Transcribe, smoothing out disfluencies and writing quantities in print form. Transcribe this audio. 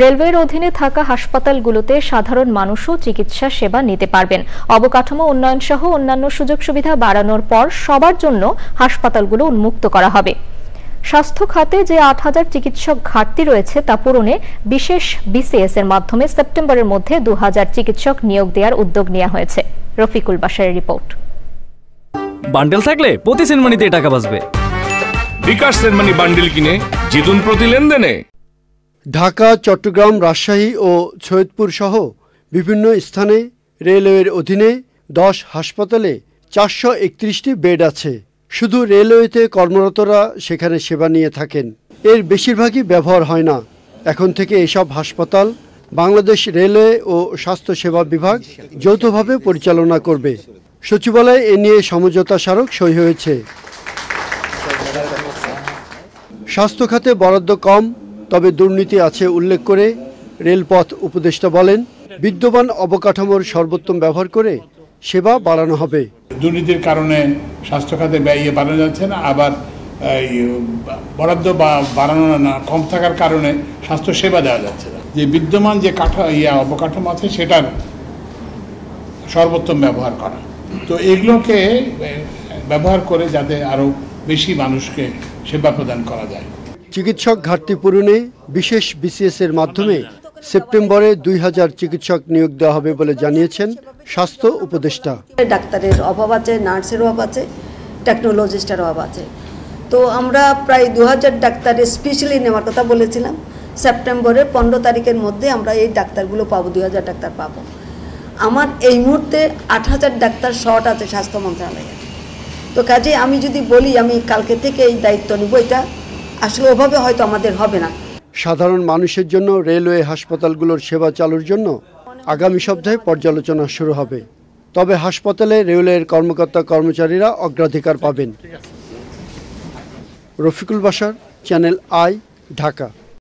রেলওয়ের অধীনে থাকা হাসপাতালগুলোতে সাধারণ মানুষও চিকিৎসা সেবা নিতে পারবেন। অবকাঠামো উন্নয়ন সহ অন্যান্য সুযোগ সুবিধা বাড়ানোর পর সবার জন্য হাসপাতালগুলো উন্মুক্ত করা হবে। স্বাস্থ্য খাতে যে ৮,০০০ চিকিৎসক ঘাটতি রয়েছে তা পূরণে বিশেষ বিসিএস এর মাধ্যমে সেপ্টেম্বরের মধ্যে ২,০০০ চিকিৎসক নিয়োগ দেওয়ার উদ্যোগ নেওয়া হয়েছে। রফিকুল বাশারের রিপোর্ট। বান্ডেল থাকলে প্রতি সেনমানিতে টাকা বাঁচবে। বিকাশ সেনমানি বান্ডেল কিনে জিতুন প্রতি লেনদেনে। ঢাকা, চট্টগ্রাম, রাজশাহী ও সৈয়দপুর সহ বিভিন্ন স্থানে রেলওয়ের অধীনে ১০ হাসপাতালে ৪৩১টি বেড আছে। শুধু রেলওয়েতে কর্মরতরা সেখানে সেবা নিয়ে থাকেন। এর বেশিরভাগই ব্যবহার হয় না। এখন থেকে এসব হাসপাতাল বাংলাদেশ রেলওয়ে ও স্বাস্থ্য সেবা বিভাগ যৌথভাবে পরিচালনা করবে। সচিবালয়ে এ নিয়ে সমঝোতা স্মারক সই হয়েছে। স্বাস্থ্য খাতে বরাদ্দ কম, তবে দুর্নীতি আছে উল্লেখ করে রেলপথ উপদেষ্টা বলেন, বিদ্যমান অবকাঠামোর সর্বোত্তম ব্যবহার করে সেবা বাড়ানো হবে। দুর্নীতির কারণে স্বাস্থ্য খাতে ব্যয় বাড়ানো যাচ্ছে না, আবার বরাদ্দ বা বাড়ানো না কম থাকার কারণে স্বাস্থ্য সেবা দেওয়া যাচ্ছে না। যে বিদ্যমান যে অবকাঠামো আছে সেটার সর্বোত্তম ব্যবহার করা, তো এগুলোকে ব্যবহার করে যাতে আরও বেশি মানুষকে সেবা প্রদান করা যায়। চিকিৎসক ঘাটতি পূরণে বিশেষ বিসিএস এর মাধ্যমে সেপ্টেম্বরে ২,০০০ চিকিৎসক নিয়োগ দেওয়া হবে বলে জানিয়েছেন স্বাস্থ্য উপদেষ্টা। ডাক্তারের অভাব আছে, নার্সের অভাব আছে, টেকনোলজিস্টের অভাব আছে। তো আমরা প্রায় ২,০০০ ডাক্তারের স্পেশালি নেওয়ার কথা বলেছিলাম। সেপ্টেম্বরের ১৫ তারিখের মধ্যে আমরা এই ডাক্তারগুলো পাবো, ২,০০০ ডাক্তার পাবো। আমার এই মুহূর্তে ৮,০০০ ডাক্তার শর্ট আছে স্বাস্থ্য মন্ত্রণালয়ে। তো কাজে আমি যদি বলি আমি কালকে থেকে এই দায়িত্ব নিব, এটা আসলে ওভাবে হয়তো আমাদের হবে না। সাধারণ মানুষের জন্য রেলওয়ে হাসপাতালগুলোর সেবা চালুর জন্য আগামী সপ্তাহে পর্যালোচনা শুরু হবে। তবে হাসপাতালে রেলওয়ের কর্মকর্তা কর্মচারীরা অগ্রাধিকার পাবেন। Rafiqul Bashar, channel I, Dhaka.